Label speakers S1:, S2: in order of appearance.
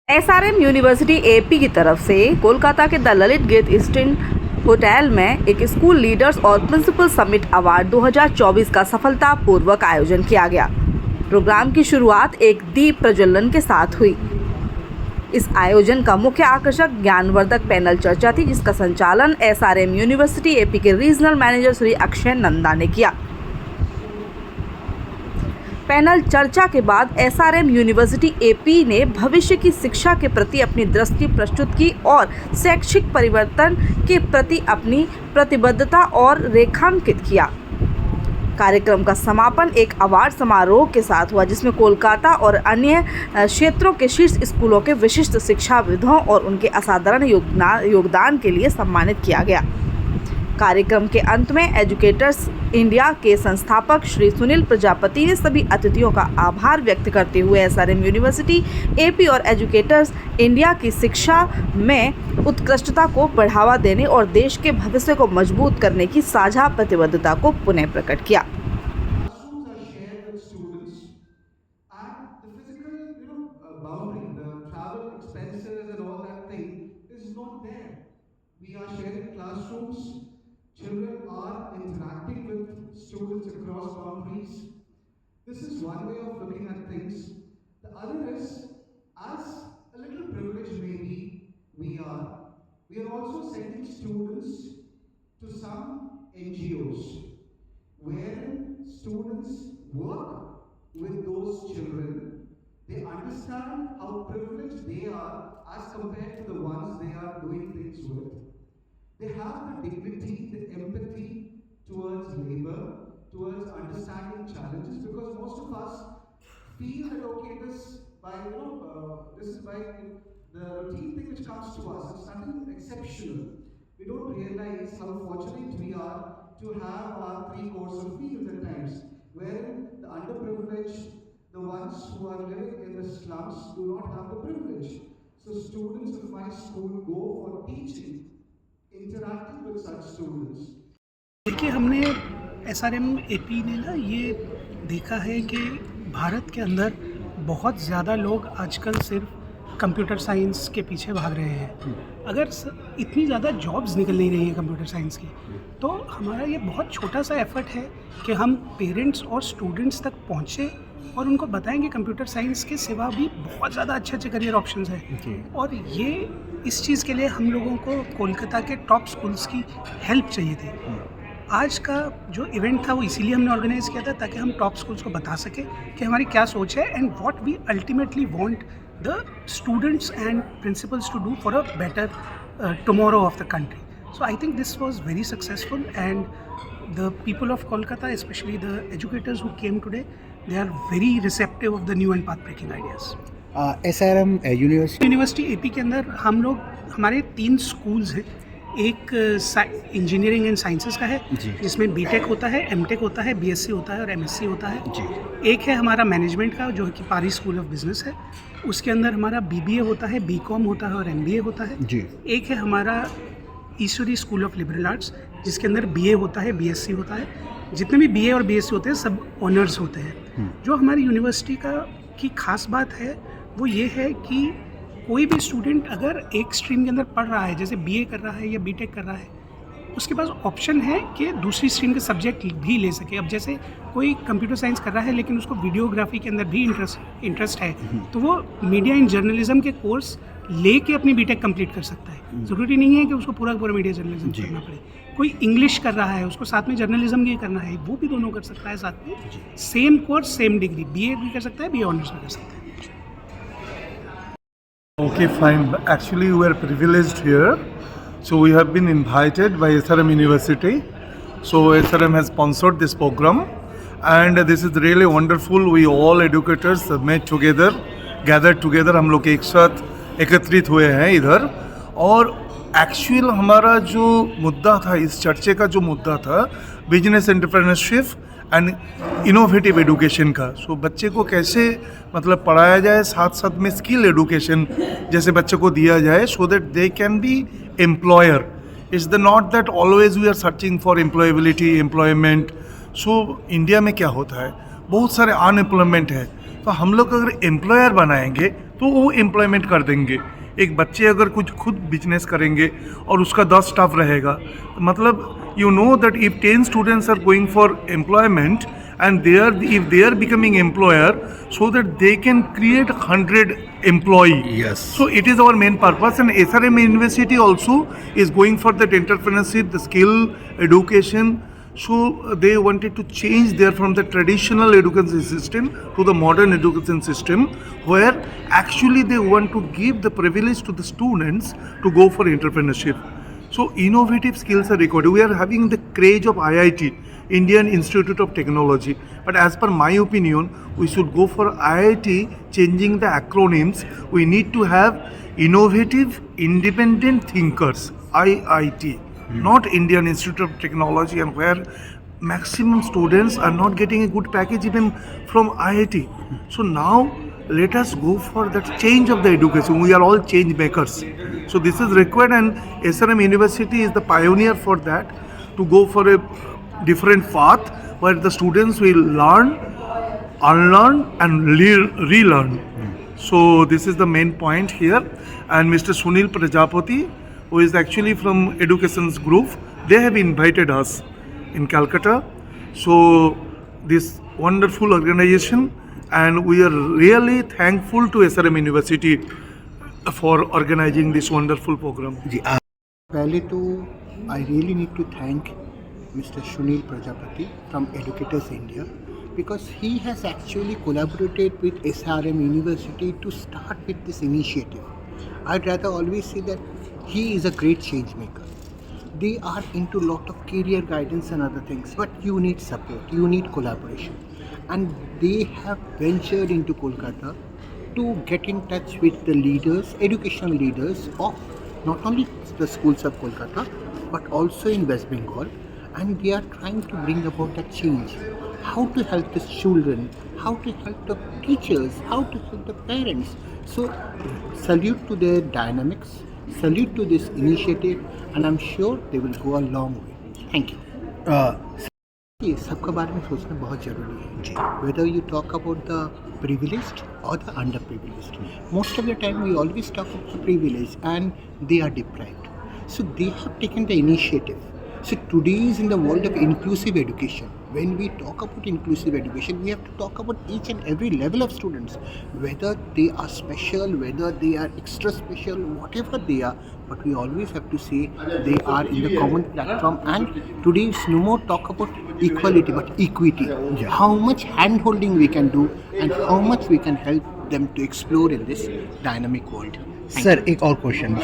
S1: SRM university AP की तरफ से कोलकाता के the Lalit Great Eastern hotel में एक स्कूल लीडर्स और प्रिंसिपल समिट अवार्ड 2024 का सफलतापूर्वक आयोजन किया गया। प्रोग्राम की शुरुआत एक दीप प्रज्वलन के साथ हुई। इस आयोजन का मुख्य आकर्षक ज्ञानवर्धक पैनल चर्चा थी, जिसका संचालन एसआरएम यूनिवर्सिटी एपी के रीजनल मैनेजर श्री अक्षय नंदा ने किया। पैनल चर्चा के बाद एसआरएम यूनिवर्सिटी एपी ने भविष्य की शिक्षा के प्रति अपनी दृष्टि प्रस्तुत की और शैक्षिक परिवर्तन के प्रति अपनी प्रतिबद्धता और रेखांकित किया। कार्यक्रम का समापन एक अवार्ड समारोह के साथ हुआ, जिसमें कोलकाता और अन्य क्षेत्रों के शीर्ष स्कूलों के विशिष्ट शिक्षाविदों और उनके असाधारण योगदान के लिए सम्मानित किया गया। कार्यक्रम के अंत में एजुकेटर्स इंडिया के संस्थापक श्री सुनील प्रजापति ने सभी अतिथियों का आभार व्यक्त करते हुए एसआरएम यूनिवर्सिटी एपी और एजुकेटर्स इंडिया की शिक्षा में उत्कृष्टता को बढ़ावा देने और देश के भविष्य को मजबूत करने की साझा प्रतिबद्धता को पुनः प्रकट किया।
S2: Children are interacting with students across boundaries. This is one way of looking at things. The other is, as a little privileged maybe we are also sending students to some NGOs, where students work with those children. They understand how privileged they are as compared to the ones they are doing things with. They have the dignity, the empathy towards labor, towards understanding challenges, because most of us feel that okay, this is by the routine thing which comes to us. It's nothing exceptional. We don't realize how fortunate we are to have our three coastal fields at times, wherein the underprivileged, the ones who are living in the slums, do not have the privilege. So students of my school go for teaching, interacting with such students.
S3: देखिए, हमने SRM AP ने ना ये देखा है कि भारत के अंदर बहुत ज़्यादा लोग आजकल सिर्फ कंप्यूटर साइंस के पीछे भाग रहे हैं। अगर इतनी ज़्यादा जॉब्स निकल नहीं रही हैं कंप्यूटर साइंस की, तो हमारा ये बहुत छोटा सा एफर्ट है कि हम पेरेंट्स और स्टूडेंट्स तक पहुँचे और उनको बताएं कि कंप्यूटर साइंस के सिवा भी बहुत ज़्यादा अच्छे अच्छे करियर ऑप्शंस हैं। और ये इस चीज़ के लिए हम लोगों को कोलकाता के टॉप स्कूल्स की हेल्प चाहिए थी। आज का जो इवेंट था वो इसीलिए हमने ऑर्गेनाइज़ किया था, ताकि हम टॉप स्कूल्स को बता सकें कि हमारी क्या सोच है and what we ultimately want the students and principals to do for a better tomorrow of the country. So I think this was very successful, and the people of Kolkata, especially the educators who came today, they are very receptive of the new and path-breaking ideas.
S4: SRM university
S3: AP के अंदर हम लोग, हमारे 3 schools हैं। एक engineering and sciences का है, जिसमें बीटेक होता है, एमटेक होता है, बीएससी होता है और एमएससी होता है जी। एक है हमारा मैनेजमेंट का, जो कि पारी स्कूल ऑफ बिजनेस है, उसके अंदर हमारा बीबीए होता है, बीकॉम होता है और एमबीए होता है जी। एक है हमारा ईश्वरी स्कूल ऑफ लिबरल आर्ट्स, जिसके अंदर बीए होता है, बीएससी होता है। जितने भी बीए और बीएससी होते हैं सब ऑनर्स होते हैं। जो हमारी यूनिवर्सिटी की खास बात है वो ये है कि कोई भी स्टूडेंट अगर एक स्ट्रीम के अंदर पढ़ रहा है, जैसे बीए कर रहा है या बीटेक कर रहा है, उसके पास ऑप्शन है कि दूसरी स्ट्रीम के सब्जेक्ट भी ले सके। अब जैसे कोई कंप्यूटर साइंस कर रहा है लेकिन उसको वीडियोग्राफी के अंदर भी इंटरेस्ट है, तो वो मीडिया एंड जर्नलिज्म के कोर्स लेके अपनी बीटेक कंप्लीट कर सकता है। ज़रूरी नहीं है कि उसको पूरा मीडिया जर्नलिज्म करना पड़े। कोई इंग्लिश कर रहा है, उसको साथ में जर्नलिज्म भी करना है, वो भी दोनों कर सकता है साथ में। Same course same degree, BA भी कर सकता है, बीए ऑनर्स भी कर सकता है।
S5: Okay, fine. Actually, we are privileged here. So we have been invited by SRM University. So SRM has sponsored this program, and this is really wonderful. We all educators met together, gathered together. हम लोग एक साथ एकत्रित हुए हैं इधर। और actual हमारा जो मुद्दा था, इस चर्चे का जो मुद्दा था, business entrepreneurship and innovative education का। सो बच्चे को कैसे मतलब पढ़ाया जाए, साथ साथ में स्किल एजुकेशन जैसे बच्चे को दिया जाए, so that they can be employer. It's the not that always we are searching for employability, employment. So India में क्या होता है, बहुत सारे अनएम्प्लॉयमेंट है, तो हम लोग अगर एम्प्लॉयर बनाएंगे तो वो एम्प्लॉयमेंट कर देंगे। एक बच्चे अगर कुछ खुद बिजनेस करेंगे और उसका 10 स्टाफ रहेगा, तो मतलब you know that if 10 students are going for employment and if they are becoming employer, so that they can create 100 employee.
S4: Yes.
S5: So it is our main purpose, and SRM University also is going for that entrepreneurship, the skill education. So they wanted to change there from the traditional education system to the modern education system, where actually they want to give the privilege to the students to go for entrepreneurship. So innovative skills are required. We are having the craze of IIT, Indian Institute of Technology. But as per my opinion, we should go for IIT, changing the acronyms. We need to have innovative, independent thinkers, IIT, not Indian Institute of Technology, and where maximum students are not getting a good package even from IIT. So now let us go for that change of the education. We are all change makers. So this is required, and SRM University is the pioneer for that, to go for a different path where the students will learn, unlearn and relearn. So this is the main point here. And Mr. Sunil Prajapati, who is actually from Education's group, they have invited us in Calcutta. So this wonderful organization, and we are really thankful to SRM University for organizing this wonderful program.
S4: जी पहले तो I really need to thank Mr. Sunil Prajapati from Educators India, because he has actually collaborated with SRM University to start with this initiative. I'd rather always say that he is a great change maker. They are into lot of career guidance and other things, but you need support, you need collaboration. And they have ventured into Kolkata to get in touch with the leaders, educational leaders of not only the schools of Kolkata, but also in West Bengal. And they are trying to bring about that change. How to help the children, how to help the teachers, how to help the parents. So salute to their dynamics, salute to this initiative, and I'm sure they will go a long way. Thank you. ये सबके बारे में सोचना बहुत ज़रूरी है जी. Whether you talk about the privileged or the underprivileged, most of the time we always talk about the privileged and they are deprived. So they have taken the initiative. So today is in the world of inclusive education. When we talk about inclusive education, we have to talk about each and every level of students, whether they are special, whether they are extra special, whatever they are. But we always have to say they are in the common platform. And today is no more talk about equality, but equity. How much hand-holding we can do and how much we can help them to explore in this dynamic world. Thank sir
S3: you.
S4: एक और question